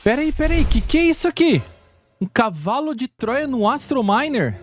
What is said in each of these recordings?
Peraí, que é isso aqui? Um cavalo de Troia no Astro Miner?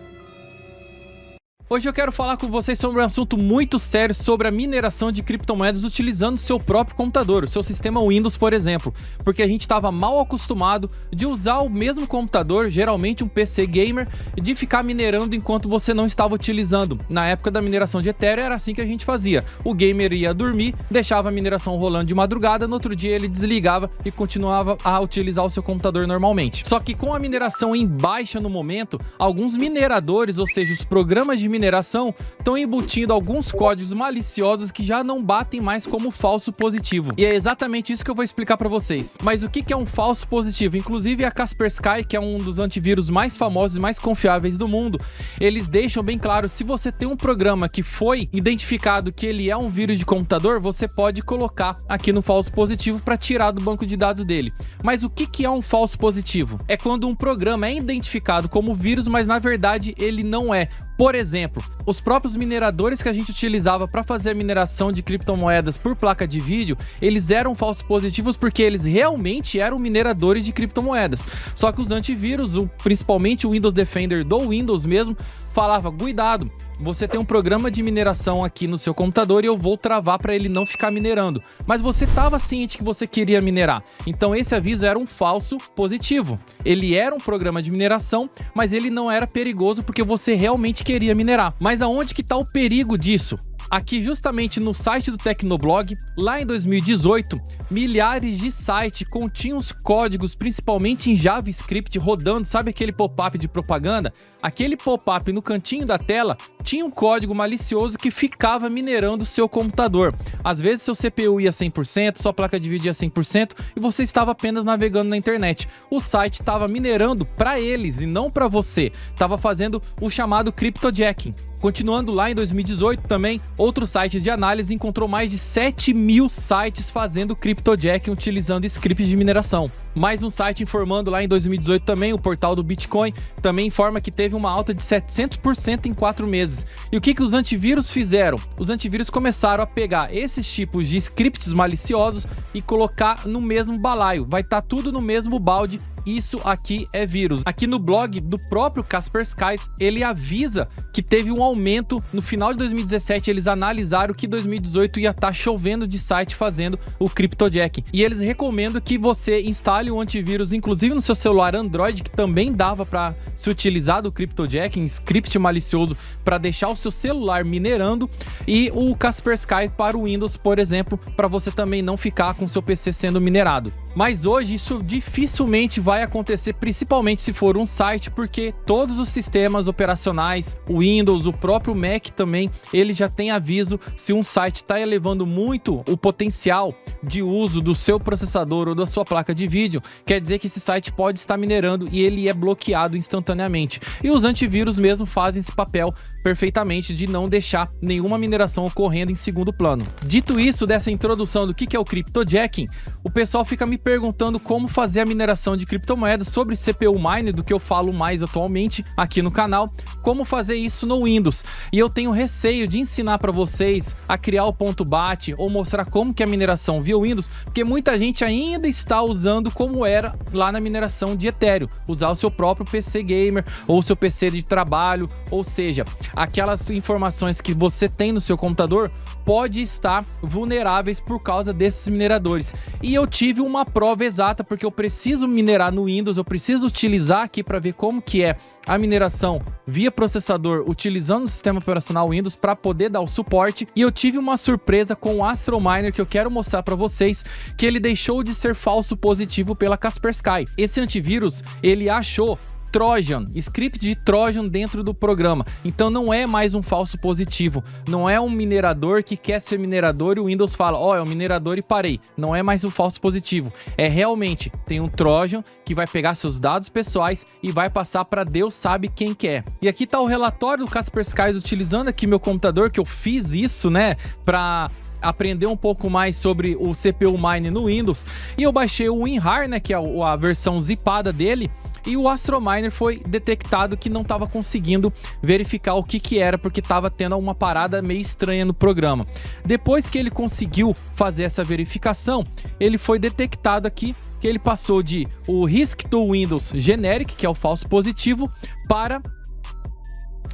Hoje eu quero falar com vocês sobre um assunto muito sério sobre a mineração de criptomoedas utilizando o seu próprio computador, o seu sistema Windows, por exemplo, porque a gente estava mal acostumado de usar o mesmo computador, geralmente um PC gamer, e de ficar minerando enquanto você não estava utilizando. Na época da mineração de Ethereum era assim que a gente fazia. O gamer ia dormir, deixava a mineração rolando de madrugada, no outro dia ele desligava e continuava a utilizar o seu computador normalmente. Só que com a mineração em baixa no momento, alguns mineradores, ou seja, os programas de mineração, estão embutindo alguns códigos maliciosos que já não batem mais como falso positivo. E é exatamente isso que eu vou explicar para vocês. Mas o que é um falso positivo? Inclusive a Kaspersky, que é um dos antivírus mais famosos e mais confiáveis do mundo, eles deixam bem claro, se você tem um programa que foi identificado que ele é um vírus de computador, você pode colocar aqui no falso positivo para tirar do banco de dados dele. Mas o que é um falso positivo? É quando um programa é identificado como vírus, mas na verdade ele não é. Por exemplo, os próprios mineradores que a gente utilizava para fazer a mineração de criptomoedas por placa de vídeo, eles eram falsos positivos porque eles realmente eram mineradores de criptomoedas. Só que os antivírus, principalmente o Windows Defender do Windows mesmo, falava, cuidado, você tem um programa de mineração aqui no seu computador e eu vou travar para ele não ficar minerando. Mas você estava ciente que você queria minerar. Então esse aviso era um falso positivo. Ele era um programa de mineração, mas ele não era perigoso porque você realmente queria minerar. Mas aonde que está o perigo disso? Aqui justamente no site do Tecnoblog, lá em 2018, milhares de sites continham os códigos, principalmente em JavaScript, rodando, sabe aquele pop-up de propaganda? Aquele pop-up no cantinho da tela tinha um código malicioso que ficava minerando o seu computador. Às vezes seu CPU ia 100%, sua placa de vídeo ia 100% e você estava apenas navegando na internet. O site estava minerando para eles e não para você. Estava fazendo o chamado cryptojacking. Continuando lá em 2018 também, outro site de análise encontrou mais de 7.000 sites fazendo cryptojacking utilizando scripts de mineração. Mais um site informando lá em 2018 também, o portal do Bitcoin, também informa que teve uma alta de 700% em 4 meses. E o que os antivírus fizeram? Os antivírus começaram a pegar esses tipos de scripts maliciosos e colocar no mesmo balaio. Vai estar tudo no mesmo balde. Isso aqui é vírus. Aqui no blog do próprio Kaspersky, ele avisa que teve um aumento. No final de 2017, eles analisaram que 2018 ia estar chovendo de site fazendo o cryptojacking. E eles recomendam que você instale um antivírus, inclusive no seu celular Android, que também dava para se utilizar do cryptojacking, script malicioso, para deixar o seu celular minerando. E o Kaspersky para o Windows, por exemplo, para você também não ficar com o seu PC sendo minerado. Mas hoje isso dificilmente vai acontecer, principalmente se for um site, porque todos os sistemas operacionais, o Windows, o próprio Mac também, ele já tem aviso se um site está elevando muito o potencial de uso do seu processador ou da sua placa de vídeo, quer dizer que esse site pode estar minerando e ele é bloqueado instantaneamente. E os antivírus mesmo fazem esse papel perfeitamente de não deixar nenhuma mineração ocorrendo em segundo plano. Dito isso, dessa introdução do que é o cryptojacking, o pessoal fica me perguntando como fazer a mineração de criptomoedas sobre CPU Miner, do que eu falo mais atualmente aqui no canal, como fazer isso no Windows. E eu tenho receio de ensinar para vocês a criar o ponto BAT ou mostrar como que é a mineração via Windows, porque muita gente ainda está usando como era lá na mineração de Ethereum, usar o seu próprio PC gamer ou o seu PC de trabalho, ou seja, aquelas informações que você tem no seu computador pode estar vulneráveis por causa desses mineradores. E eu tive uma prova exata, porque eu preciso minerar no Windows, eu preciso utilizar aqui para ver como que é a mineração via processador utilizando o sistema operacional Windows para poder dar o suporte. E eu tive uma surpresa com o Astro Miner que eu quero mostrar para vocês, que ele deixou de ser falso positivo pela Kaspersky. Esse antivírus, ele achou Trojan, script de Trojan dentro do programa. Então não é mais um falso positivo, não é um minerador que quer ser minerador e o Windows fala, ó, é um minerador e parei. Não é mais um falso positivo, é realmente, tem um Trojan que vai pegar seus dados pessoais e vai passar para Deus sabe quem quer. E aqui tá o relatório do Kaspersky utilizando aqui meu computador, que eu fiz isso, né, para aprender um pouco mais sobre o CPU Mine no Windows, e eu baixei o WinRAR, né, que é a versão zipada dele. E o Astro Miner foi detectado que não estava conseguindo verificar o que era, porque estava tendo uma parada meio estranha no programa. Depois que ele conseguiu fazer essa verificação, ele foi detectado aqui que ele passou de o RISC to Windows Generic, que é o falso positivo, para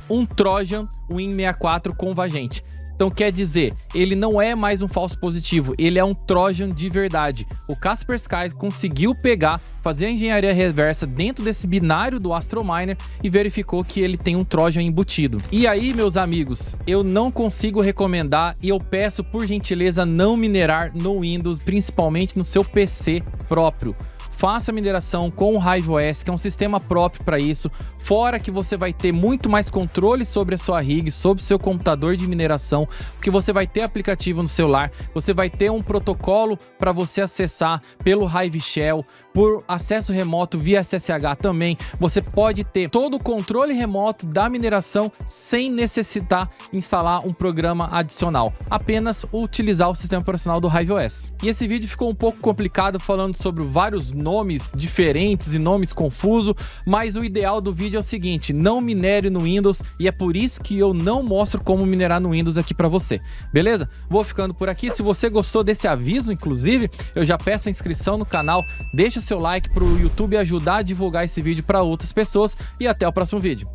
um Trojan Win64 convergente. Então quer dizer, ele não é mais um falso positivo, ele é um Trojan de verdade. O Kaspersky conseguiu pegar, fazer a engenharia reversa dentro desse binário do Astrominer e verificou que ele tem um Trojan embutido. E aí, meus amigos, eu não consigo recomendar e eu peço por gentileza não minerar no Windows, principalmente no seu PC próprio. Faça mineração com o HiveOS, que é um sistema próprio para isso, fora que você vai ter muito mais controle sobre a sua rig, sobre o seu computador de mineração, porque você vai ter aplicativo no celular, você vai ter um protocolo para você acessar pelo Hive Shell, por acesso remoto via SSH também. Você pode ter todo o controle remoto da mineração sem necessitar instalar um programa adicional, apenas utilizar o sistema operacional do HiveOS. E esse vídeo ficou um pouco complicado falando sobre vários nomes diferentes e nomes confusos, mas o ideal do vídeo é o seguinte: não minere no Windows, e é por isso que eu não mostro como minerar no Windows aqui para você, beleza? Vou ficando por aqui. Se você gostou desse aviso, inclusive, eu já peço a inscrição no canal, deixa seu like para o YouTube ajudar a divulgar esse vídeo para outras pessoas e até o próximo vídeo.